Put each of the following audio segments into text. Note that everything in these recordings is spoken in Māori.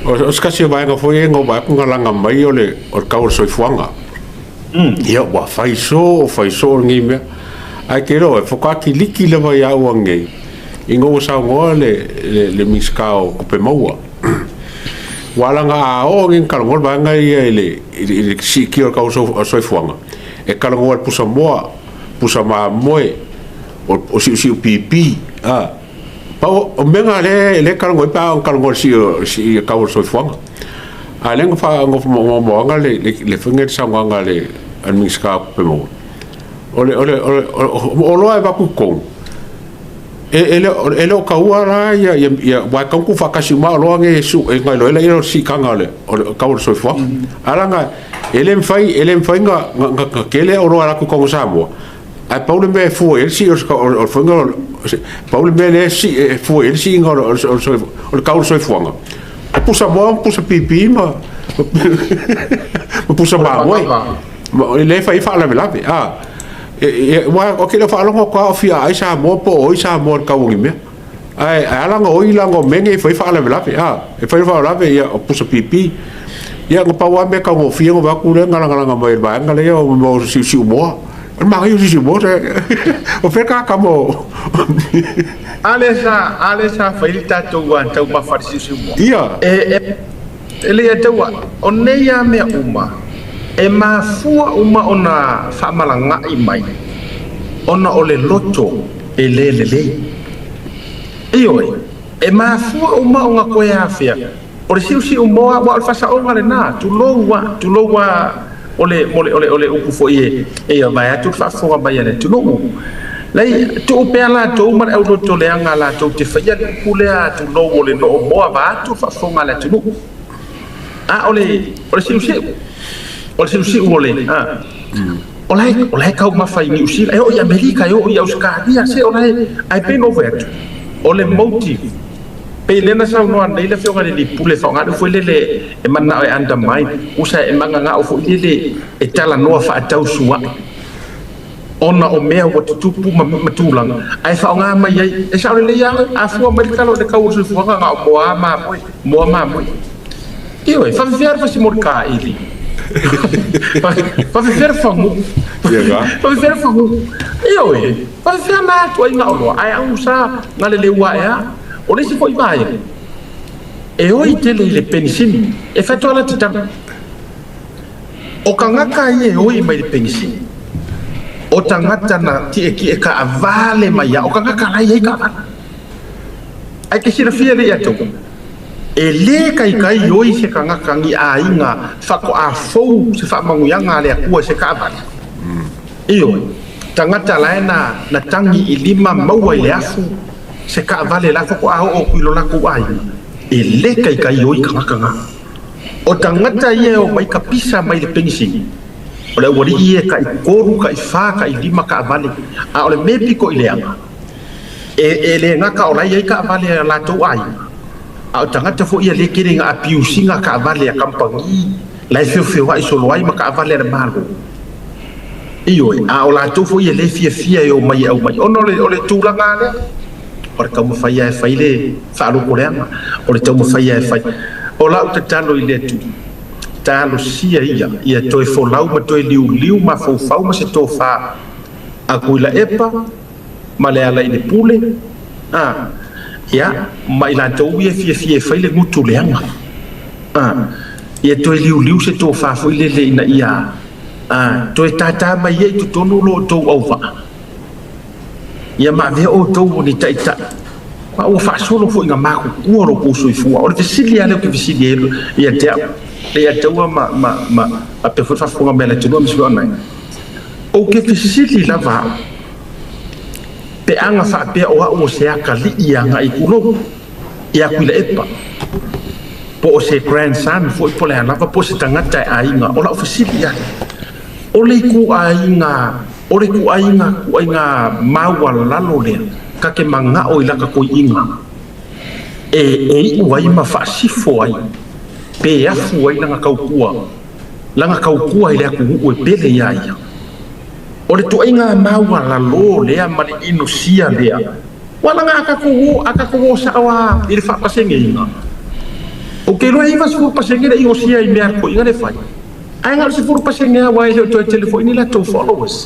o skasi vai nga foi ngo ba ku ngalanga mai ole o kaur soifuanga ia wa faiso ngi me ai ke ro foka ki liki le vai au ngi ingo sa le miskao ku pe maua wala nga o ngi kalngol ba nga ile si ki o kaur soifuanga e kalngol pusa ma moe o si pipi pau o menga le kalngol pa o kalngol si kaur soifuanga aleng fa ngo nga le finger sa nga le miskao ku pe maua o loa va ku kong ele o kaua ya wa kan ku fakasi ma lo nge su e ngai lo ele si kanga le o kaua soifua alanga ele mfai nga kele o lo ala ku kong sa mo a Paulo me fu el si o fonga Paulo me le si fu el si nga o kaua soifua nga pusa pipi ma pusa ma mo ele fai fa la velave wa o ke le fa longo ko fia ai sa mo po sa mo ka wongi me ai ala ngo i lango menge foi fa la velave e foi fa la ve o pusa pipi ya ngo pa wa me ka ngo fia ngo va ku le ngala mai ba ngala yo mo si mo ma yo si mo o fe ka mo alesa failita to wan to ba fa si mo ia ele ya to o ne ya me uma e mafua uma ona whamalanga i mai ona o le loto e le ioi e mafua uma o ngā koe hawhia o le siusi umoa wa alfasa o ngare nā tuloua ole uku fo ie e a vai atu whaafonga mai ane tuloua lei tu upea la tau mara au loto le anga la tau te whaia uku lea tuloua le no umoa va atu whaafonga le tuloua ole siusi o le siusi ole o lai kau mawhai ni usi e o i Amerika e o i Australia se o lai ai pe no vetu o le motive pe lena sa no an le fionga le pule fa ngadu foi le e mana e undermine usa e manga nga o foi le e tala no fa tau sua ona o mea o tupu matulang ai fa nga mai ai e sa le ya a fu Amerika lo de kau su fu nga mo ma io fa ver fa si morka ili fa ver fangu io fa ver ma tu ai ngau ai usa ngale le wa ya o le si foi vai e oi tele le pensin e fa tola tita o kanga kai e oi mai le pensin o tangata na ti e ki e ka vale mai ya o kanga ka lai ai ka ai ke sira fia le ya to e le kai oi se kanga kangi a inga fa ko a fou se fa manguyanga le akua se ka vale io tangata laina na tangi i lima maua i le afu se ka vale la ko a o kuilo la ko ai e le kai oi kanga o tangata ie o mai ka pisa mai le pensi o le wari ie kai koru kai fa kai lima ka vale a o le mepi ko i le anga e le ngaka o lai ka vale la to ai a tangata fo ia le kiringa a piusinga ka vale a kampangi lai feo ai solo ai ma ka vale le malo io a o la to fo ia le fia yo mai au mai ono le tulanga le o le kamu fai e fai le whaaro koreanga o le taumu fai e fai o lau te talo i le tu talo sia ia toi fo lau ma toi liu ma fau ma se tō wha a kuila epa ma le ala i le pule ia ma i la tau ia fia fai le ngutu leanga ia toi liu se tō wha fo i le ina ia toi tata mai ia i tutonu lo tō au wha ia ma vea o tau ni taita ma o fa solo fo inga mako kuoro ko so ifua o te sili ale ko visili ia te ia tau ma a pe fa fonga mele tu no miswa nai o ke visili lava pe anga fa pe o se akali ia nga ikulo ia kuila epa po o se grandson fo po le lava po se tangata ainga o la visili ia o le ku ainga ore ku ainga maua lalo le ka ke manga o ilaka ko inga e uai ma fa sifo ai pe afu ai langa kaukua ile ku o pele ya ore tu ainga maua lalo le mali ino sia le wala nga aka ko sa wa ile fa pasenge inga o ke lo iva se pa se ngere i o sia I mea ko ingare fai ai ngal se pa se ngea wai le to telefone la to followers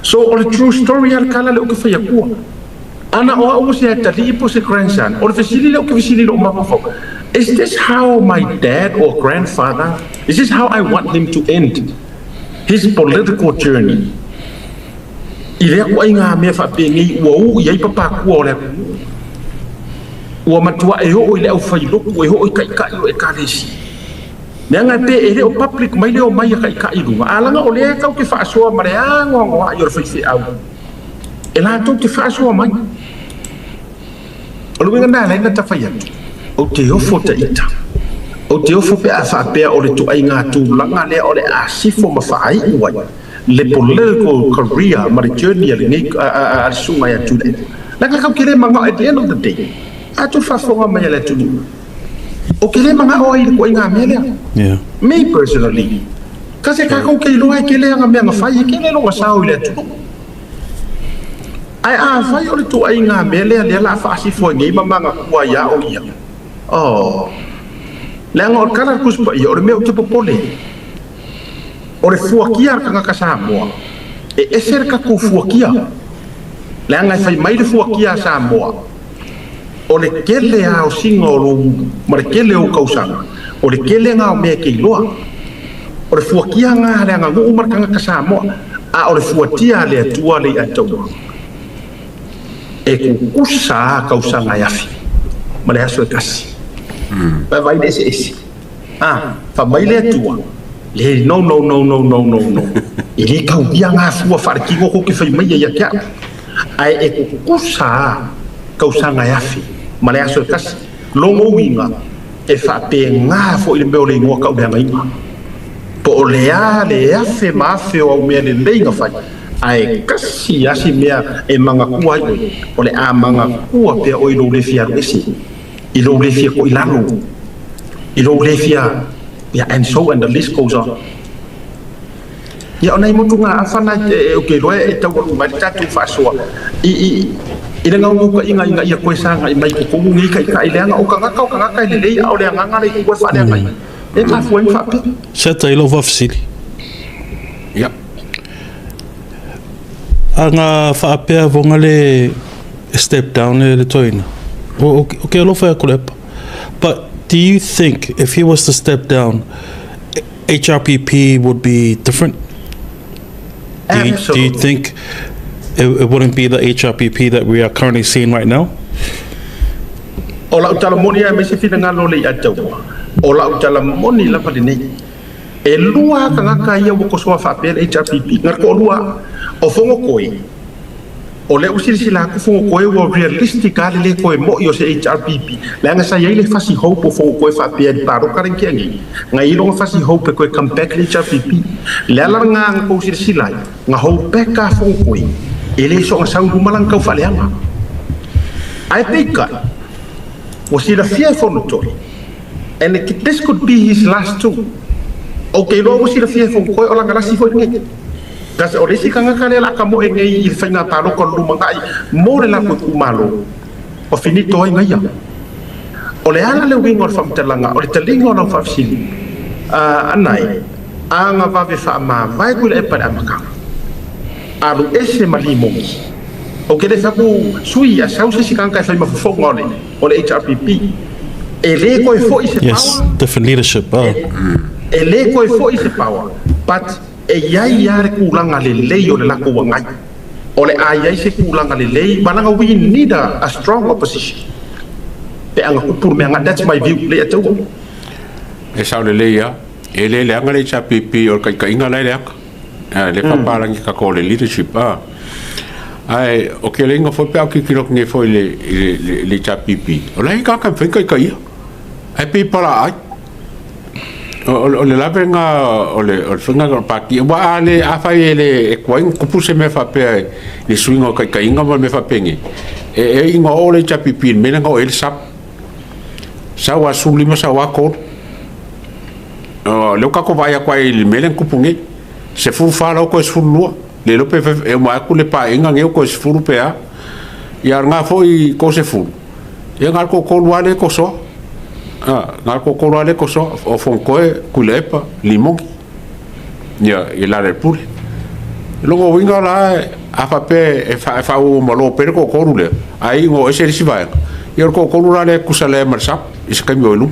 so o le true story al kala le o ke fai ku ana o se tali po se grandson o le fesili le o ke fesili lo ma fo is this how my dad or grandfather is this how I want him to end his political journey ile ko inga me fa pe ngi wo ia papa ku o le o matua e ho ile au fai lo ko e ho kai kai o e kalesi nanga pe ele o public mai le o mai kai kai lu ala nga o le ka ke fa so mare ngo ngo yo fa fi au ela to ke fa so mai o lu nga na na ta fa ya o te o fota ita o te o fo pe a fa pe o le tu ai nga tu la nga le o le a sifo ma fa ai wa le political career ma le journey le ni a sunga ya tu le la ka ke le manga at the end of the day a tu fa fo ma ya le tu o ke le manga o i ko nga me le Yeah. me personally kasi ka ko ke lo ai ke le nga me nga fa i ke le lo sa o le tu ai a fa yo le tu ai nga me le la fa si fo ngi ma nga kwa ya o ya oh le nga o kala kus pa yo me o te popole o le fuakia ka nga sa mo e eser ka ku fuakia le nga fa mai le fuakia sa mo o le kele a o singa o lo ma le kele o kausanga o le kele nga o me ke loa o le fuakia nga le nga ngu mar ka sa mo a o le fuatia le atua le atau e ku kusa kausanga yafi ma le aso kasi pa vai desse esse fa mai le atua le no ili kau dia nga fua farki ko ke fai mai ya kya ai e ku kusa kausanga yafi ma le aso kasi longo winga e fa pe nga fo ile me o le ngo ka o ngai po le afe ma fe o me le lenga fai ai kasi asi mea e manga kua o le a manga kua pe o ilo le fia resi ilo le fia ko ilalo ilo le fia ya and so and the list goes on ya ona mo tunga afana o ke loe e tau ma tatu fa so i le ngau ko inga ia ko sanga mai ko ngi kai le nga o ka ka le o le nga le ko fa le mai e ka fo fa pe Seta ilo vafsili. ya Anga whaapea vonga le step down le toina. Okay, alo whea kulepa. But do you think if he was to step down, HRPP would be different? Do you think it wouldn't be the HRPP that we are currently seeing right now? O la utala moni a mese fina ngalo le atau o la utala moni la pale nei e lua ka ngaka ia wo ko soa fa pe HRPP ngar ko lua o fongo koi o le usiri sila ku fongo koi wo realistic ale le koi mo yo se HRPP la nga sa ile fasi hope o fongo koi fa pe paro karen ki ngi nga ilo fasi hope ko come back le HRPP la la nga ko usiri sila nga hope ka fongo koi ele so nga sa malang ka fa le nga I think was he the fearful notori and this could be his last two okay lo was he the fearful ko ola ngala si fo ngi gas o resi kanga kale la kamo e ngai il fanga talo ko lu mangai mo le la ko malo o finito ai ngai o le ala le wingo fam telanga o le telingo no fa fili anai anga va ve fa ma vai ku le pa amaka alu ese malimo o ke le faku sui a sausa si kanka fa mafo ngole o le HRPP e le ko fo i se Yes, power different leadership. e le ko fo i se power but e yai yare kulanga le lei o le lako wangai o le a yai se kulanga le lei balanga we need a strong opposition pe anga kupur me anga that's my view le atu e sa le leia e le anga le HRPP o ka inga le le papalangi ka ko le leadership ai o ke lenga fo pe ki kilo nge fo le HRPP o lai ka fe kai ai pe para ai o le lavenga o le finga ko pa ki wa ale a fa ele e ko ko puse me fa pe le swingo kai inga me fa pengi e inga o le HRPP me nga o el sap sa wa sulima sa wa ko le ka ko vai a kwai le melen kupungi se fu fa lo ko su lu le lo pe e ma ku le pa inga nge ko su fu pe a ya nga foi ko se fu e nga ko lu ale ko so nga ko ko le ko so o fon ko kulepa limongi ya ila le pule longo winga la a fa pe e fa o malo per ko ko rule ai ngo ese si va io ko ko rule ku sale marsa is ka mi olu